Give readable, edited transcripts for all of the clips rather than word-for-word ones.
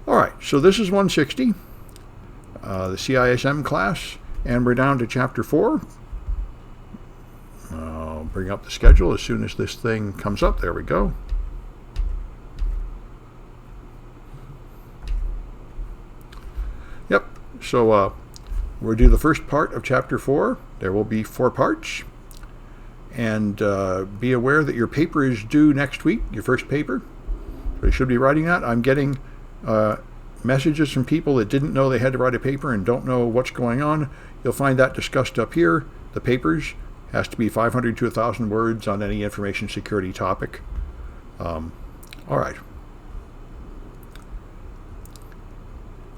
All right, so this is 160, the CISM class, and we're down to Chapter 4. I'll bring up the schedule as soon as this thing comes up. There we go. Yep, so we'll do the first part of Chapter 4. There will be 4 parts. And be aware that your paper is due next week, your first paper. So you should be writing that. I'm getting messages from people that didn't know they had to write a paper and don't know what's going on. You'll find that discussed up here. The papers has to be 500 to 1,000 words on any information security topic. All right.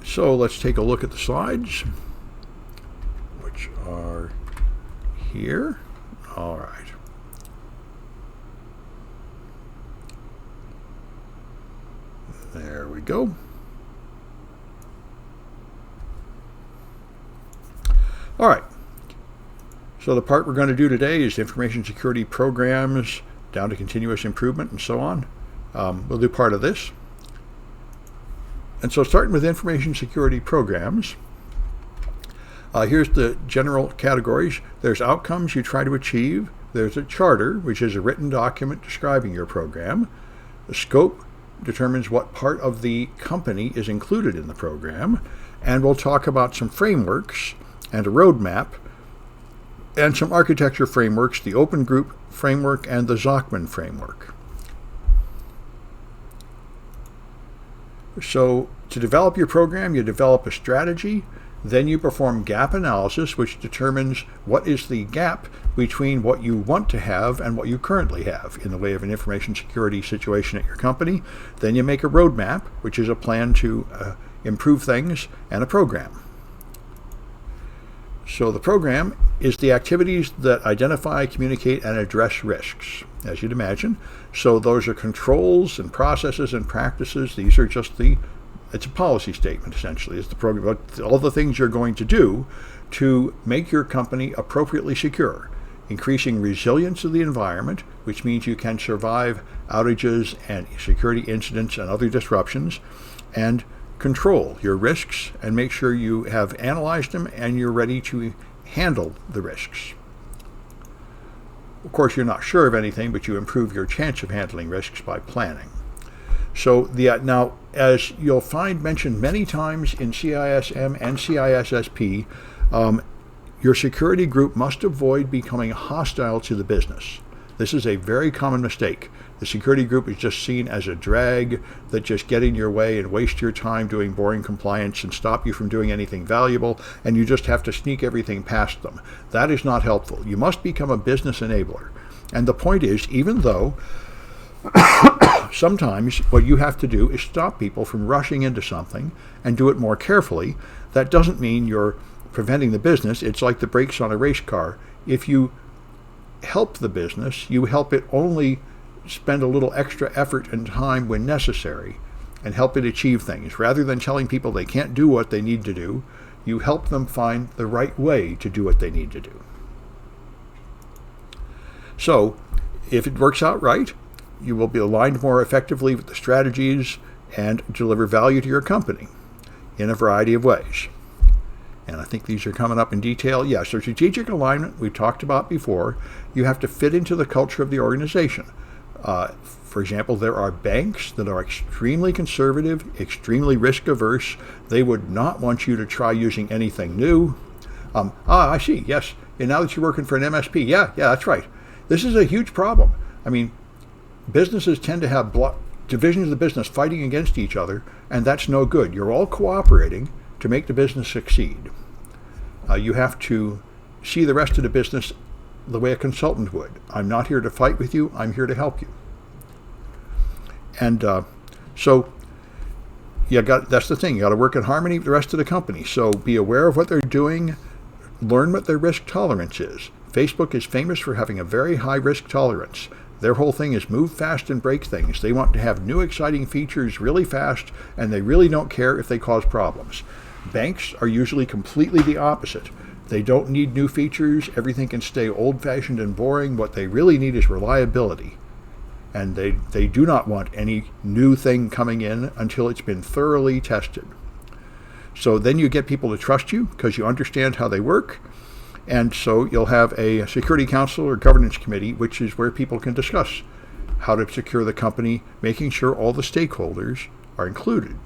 So let's take a look at the slides, which are here. All right. There we go. All right. So the part we're going to do today is information security programs down to continuous improvement and so on. We'll do part of this. And so starting with information security programs, here's the general categories. There's outcomes you try to achieve. There's a charter, which is a written document describing your program. The scope determines what part of the company is included in the program. And we'll talk about some frameworks and a roadmap and some architecture frameworks, the Open Group framework and the Zachman framework. So to develop your program, you develop a strategy, then you perform gap analysis, which determines what is the gap between what you want to have and what you currently have in the way of an information security situation at your company. Then you make a roadmap, which is a plan to improve things, and a program. So the program is the activities that identify, communicate, and address risks, as you'd imagine. So those are controls and processes and practices. These are just it's a policy statement, essentially. It's the program, all the things you're going to do to make your company appropriately secure, increasing resilience of the environment, which means you can survive outages and security incidents and other disruptions, and control your risks and make sure you have analyzed them and you're ready to handle the risks. Of course, you're not sure of anything, but you improve your chance of handling risks by planning. So now, as you'll find mentioned many times in CISM and CISSP, your security group must avoid becoming hostile to the business. This is a very common mistake. The security group is just seen as a drag that just get in your way and waste your time doing boring compliance and stop you from doing anything valuable, and you just have to sneak everything past them. That is not helpful. You must become a business enabler. And the point is, even though sometimes what you have to do is stop people from rushing into something and do it more carefully, that doesn't mean you're preventing the business. It's like the brakes on a race car. If you help the business, you help it only spend a little extra effort and time when necessary and help it achieve things. Rather than telling people they can't do what they need to do, you help them find the right way to do what they need to do. So, if it works out right, you will be aligned more effectively with the strategies and deliver value to your company in a variety of ways. And I think these are coming up in detail. Yes, so strategic alignment we talked about before. You have to fit into the culture of the organization. For example, there are banks that are extremely conservative, extremely risk averse. They would not want you to try using anything new. I see. Yes. And now that you're working for an MSP, yeah, that's right. This is a huge problem. I mean, businesses tend to have divisions of the business fighting against each other, and that's no good. You're all cooperating to make the business succeed. You have to see the rest of the business the way a consultant would. I'm not here to fight with you. I'm here to help you. And so that's the thing. You got to work in harmony with the rest of the company. So be aware of what they're doing. Learn what their risk tolerance is. Facebook is famous for having a very high risk tolerance. Their whole thing is move fast and break things. They want to have new exciting features really fast, and they really don't care if they cause problems. Banks are usually completely the opposite. They don't need new features. Everything can stay old-fashioned and boring. What they really need is reliability. And they do not want any new thing coming in until it's been thoroughly tested. So then you get people to trust you because you understand how they work. And so you'll have a security council or governance committee, which is where people can discuss how to secure the company, making sure all the stakeholders are included.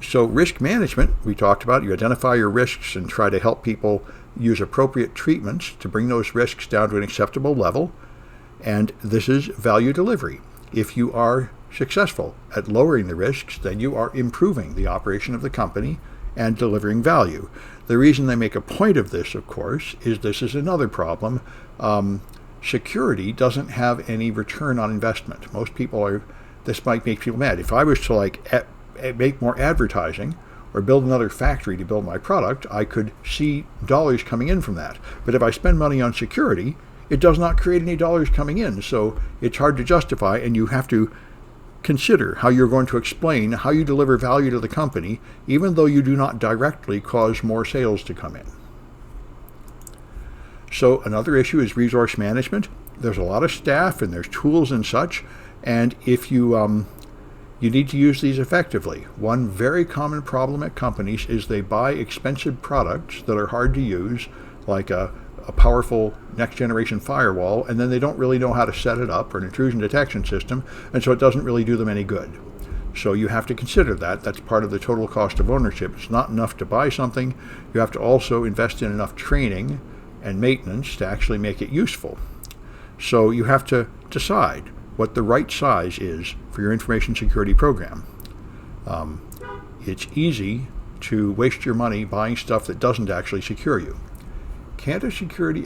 So risk management, we talked about, you identify your risks and try to help people use appropriate treatments to bring those risks down to an acceptable level. And this is value delivery. If you are successful at lowering the risks, then you are improving the operation of the company and delivering value. The reason they make a point of this, of course, is this is another problem. Security doesn't have any return on investment. Most people this might make people mad. If I was to make more advertising or build another factory to build my product, I could see dollars coming in from that. But if I spend money on security, it does not create any dollars coming in. So it's hard to justify, and you have to consider how you're going to explain how you deliver value to the company, even though you do not directly cause more sales to come in. So another issue is resource management. There's a lot of staff and there's tools and such, and if you need to use these effectively. One very common problem at companies is they buy expensive products that are hard to use, like a powerful next-generation firewall, and then they don't really know how to set it up, or an intrusion detection system, and so it doesn't really do them any good. So you have to consider that. That's part of the total cost of ownership. It's not enough to buy something. You have to also invest in enough training and maintenance to actually make it useful. So you have to decide what the right size is for your information security program. It's easy to waste your money buying stuff that doesn't actually secure you. Can't a security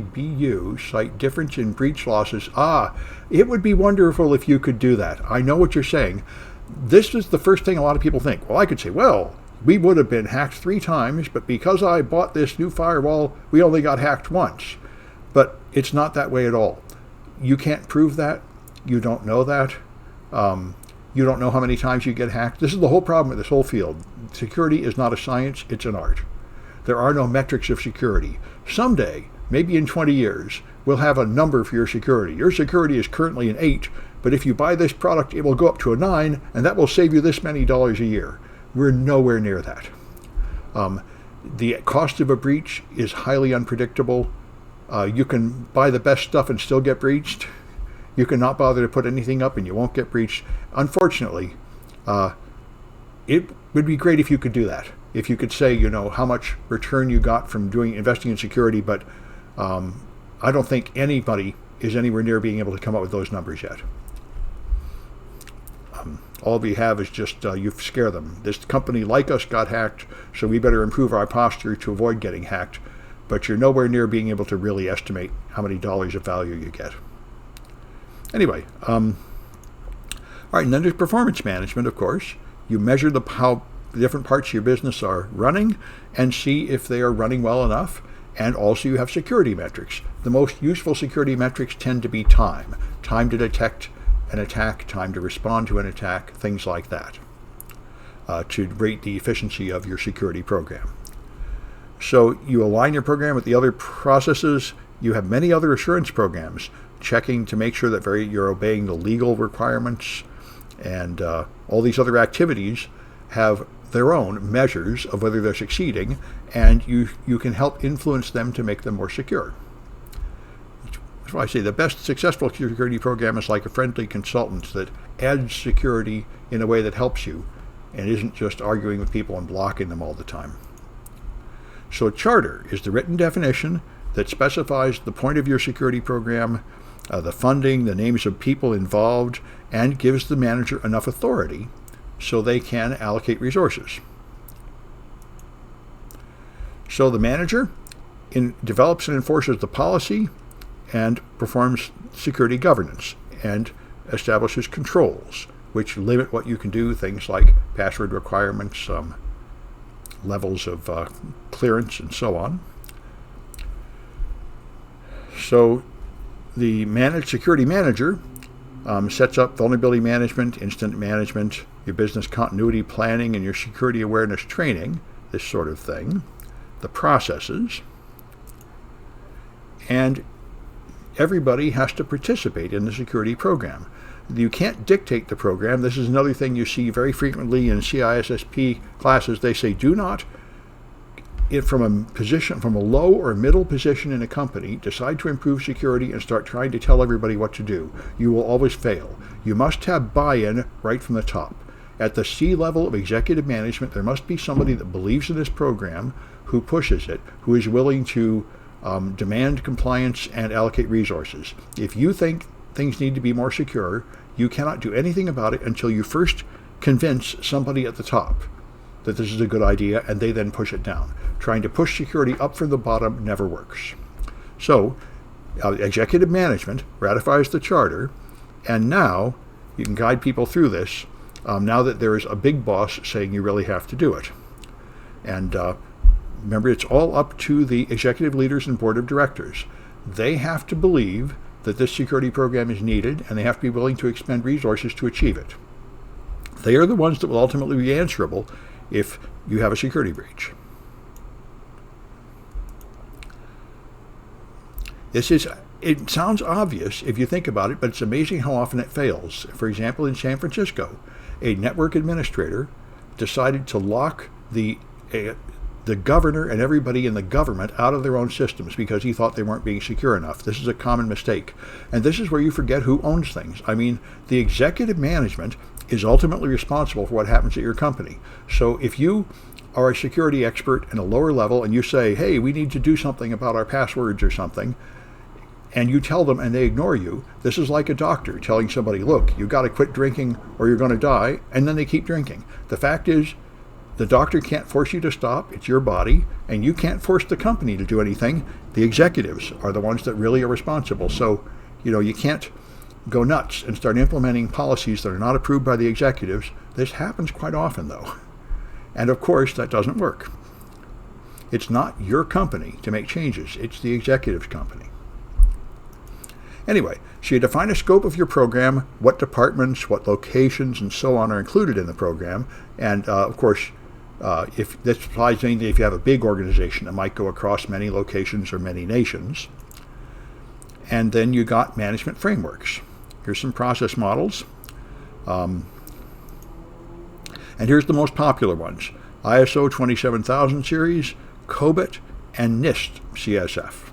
BU cite difference in breach losses? It would be wonderful if you could do that. I know what you're saying. This is the first thing a lot of people think. Well, I could say, well, we would have been hacked 3 times, but because I bought this new firewall, we only got hacked once. But it's not that way at all. You can't prove that. You don't know that. You don't know how many times you get hacked. This is the whole problem with this whole field. Security is not a science, it's an art. There are no metrics of security. Someday, maybe in 20 years, we'll have a number for your security. Your security is currently an 8, but if you buy this product, it will go up to a 9, and that will save you this many dollars a year. We're nowhere near that. The cost of a breach is highly unpredictable. You can buy the best stuff and still get breached. You can not bother to put anything up and you won't get breached. Unfortunately, it would be great if you could do that. If you could say, how much return you got from investing in security, but I don't think anybody is anywhere near being able to come up with those numbers yet. All we have is just you scare them. This company like us got hacked, so we better improve our posture to avoid getting hacked. But you're nowhere near being able to really estimate how many dollars of value you get. Anyway, all right, and then there's performance management, of course. You measure how the different parts of your business are running and see if they are running well enough. And also you have security metrics. The most useful security metrics tend to be time to detect an attack, time to respond to an attack, things like that, to rate the efficiency of your security program. So you align your program with the other processes. You have many other assurance programs, checking to make sure that you're obeying the legal requirements, and all these other activities have their own measures of whether they're succeeding, and you can help influence them to make them more secure. That's why I say the best successful security program is like a friendly consultant that adds security in a way that helps you and isn't just arguing with people and blocking them all the time. So a charter is the written definition that specifies the point of your security program, the funding, the names of people involved, and gives the manager enough authority so they can allocate resources. So the manager develops and enforces the policy and performs security governance and establishes controls which limit what you can do, things like password requirements, levels of clearance, and so on. So the security manager sets up vulnerability management, incident management, your business continuity planning, and your security awareness training, this sort of thing, the processes. And everybody has to participate in the security program. You can't dictate the program. This is another thing you see very frequently in CISSP classes. They say, do not, from a low or middle position in a company, decide to improve security and start trying to tell everybody what to do. You will always fail. You must have buy-in right from the top. At the C level of executive management, there must be somebody that believes in this program, who pushes it, who is willing to demand compliance and allocate resources. If you think things need to be more secure, you cannot do anything about it until you first convince somebody at the top that this is a good idea, and they then push it down. Trying to push security up from the bottom never works. So, executive management ratifies the charter, and now you can guide people through this, now that there is a big boss saying you really have to do it. And remember, it's all up to the executive leaders and board of directors. They have to believe that this security program is needed, and they have to be willing to expend resources to achieve it. They are the ones that will ultimately be answerable if you have a security breach. It sounds obvious if you think about it, but it's amazing how often it fails. For example, in San Francisco, a network administrator decided to lock the governor and everybody in the government out of their own systems because he thought they weren't being secure enough. This is a common mistake. And this is where you forget who owns things. I mean, the executive management is ultimately responsible for what happens at your company. So if you are a security expert in a lower level and you say, hey, we need to do something about our passwords or something, and you tell them and they ignore you, this is like a doctor telling somebody, look, you've got to quit drinking or you're going to die, and then they keep drinking. The fact is, the doctor can't force you to stop. It's your body, and you can't force the company to do anything. The executives are the ones that really are responsible. So, you can't go nuts and start implementing policies that are not approved by the executives. This happens quite often, though. And of course, that doesn't work. It's not your company to make changes. It's the executive's company. Anyway, so you define a scope of your program, what departments, what locations, and so on are included in the program. And of course, if this applies mainly if you have a big organization that might go across many locations or many nations. And then you got management frameworks. Here's some process models. And here's the most popular ones: ISO 27000 series, COBIT, and NIST CSF.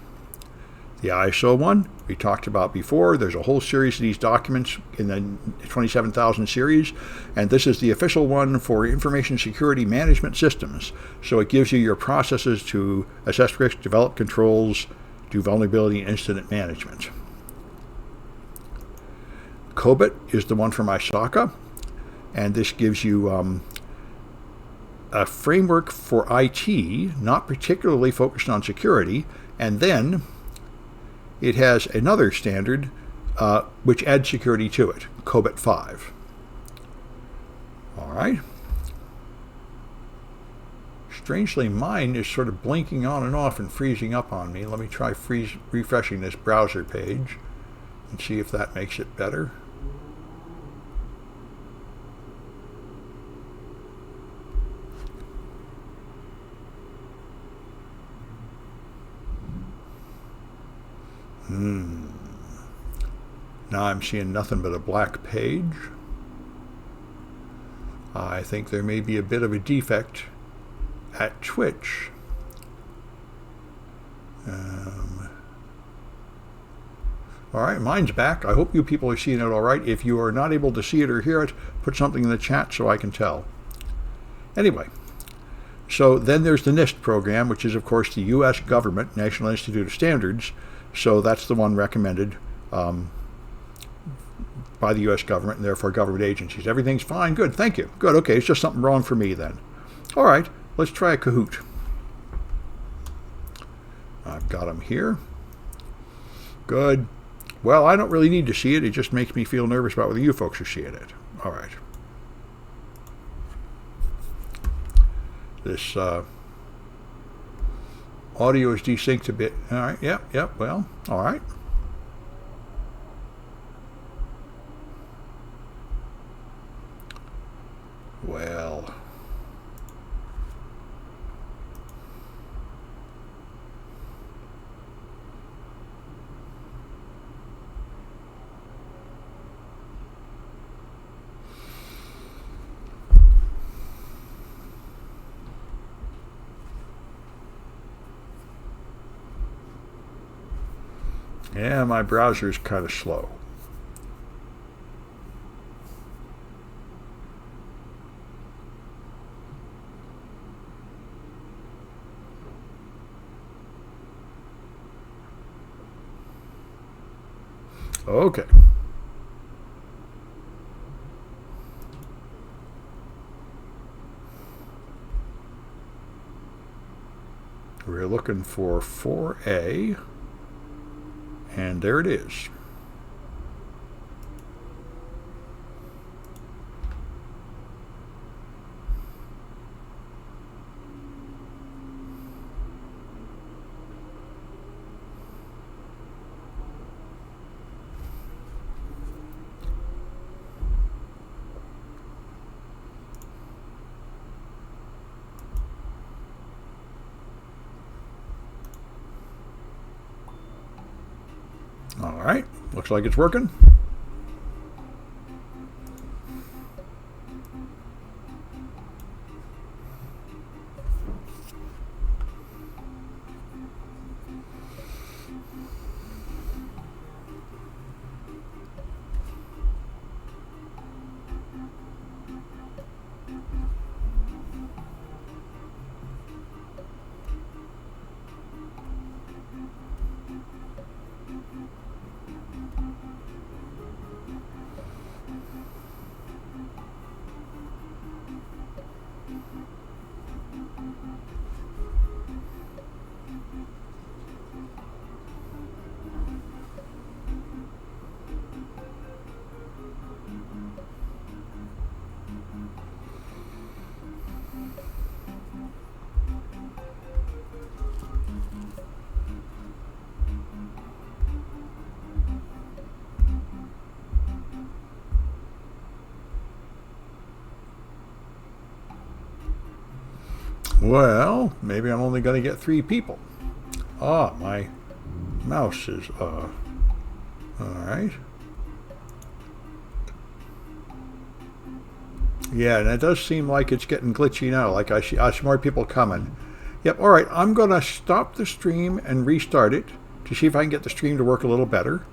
The ISO one we talked about before. There's a whole series of these documents in the 27000 series, and this is the official one for information security management systems. So it gives you your processes to assess risk, develop controls, do vulnerability and incident management. COBIT is the one from ISACA, and this gives you a framework for IT, not particularly focused on security, and then it has another standard which adds security to it, COBIT 5. All right. Strangely, mine is sort of blinking on and off and freezing up on me. Let me try refreshing this browser page and see if that makes it better. Now I'm seeing nothing but a black page. I think there may be a bit of a defect at Twitch. All right, mine's back. I hope you people are seeing it all right. If you are not able to see it or hear it, put something in the chat so I can tell. Anyway, so then there's the NIST program, which is, of course, the U.S. government, National Institute of Standards. So that's the one recommended by the U.S. government and therefore government agencies. Everything's fine. Good. Thank you. Good. Okay. It's just something wrong for me then. All right. Let's try a Kahoot. I've got them here. Good. Well, I don't really need to see it. It just makes me feel nervous about whether you folks are seeing it. All right. This audio is desynced a bit. All right. Yep. Well, all right. Well. Yeah, my browser's kind of slow. Okay. We're looking for 4A, and there it is. All right, looks like it's working. Well, maybe I'm only going to get 3 people. Ah, my mouse is, all right. Yeah, and it does seem like it's getting glitchy now, like I see more people coming. Yep, all right, I'm going to stop the stream and restart it to see if I can get the stream to work a little better.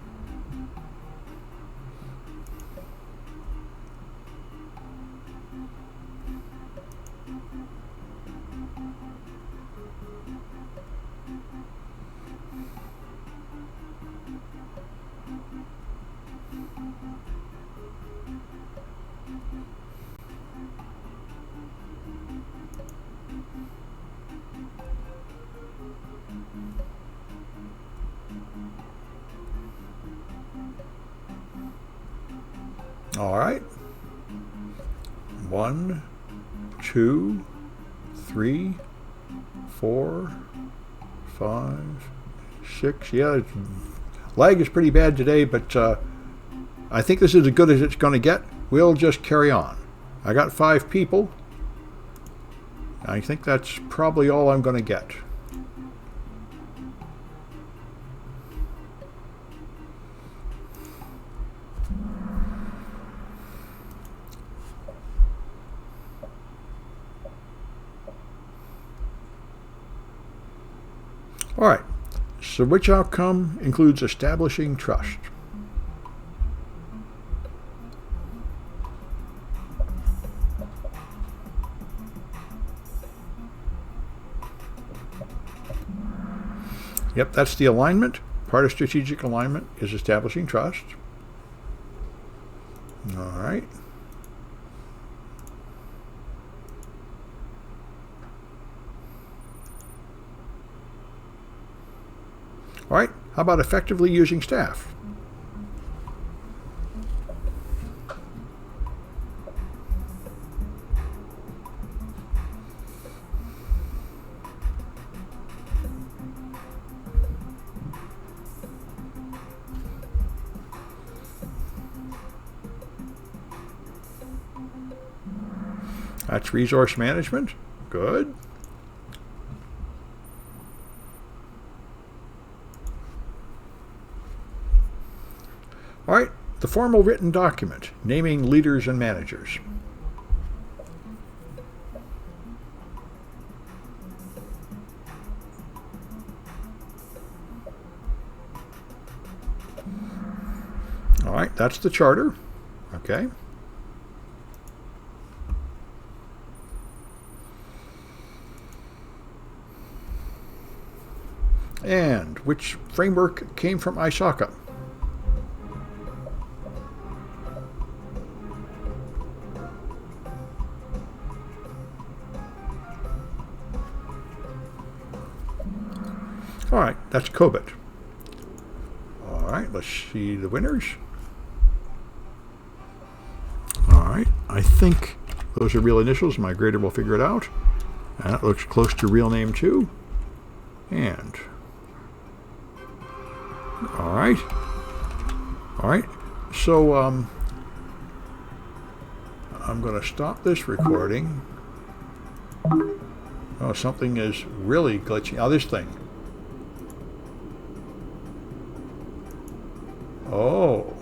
All right. 1, 2, 3, 4, 5, 6. Yeah, lag is pretty bad today, but I think this is as good as it's going to get. We'll just carry on. I got 5 people. I think that's probably all I'm going to get. All right, so which outcome includes establishing trust? Yep, that's the alignment. Part of strategic alignment is establishing trust. All right. All right, how about effectively using staff? That's resource management. Good. All right, the formal written document, naming leaders and managers. All right, that's the charter. Okay. And which framework came from ISACA? All right, that's COBIT. All right, let's see the winners. All right, I think those are real initials. My grader will figure it out. That looks close to real name too. And all right. So I'm going to stop this recording. Oh, something is really glitching. Oh, this thing. Oh.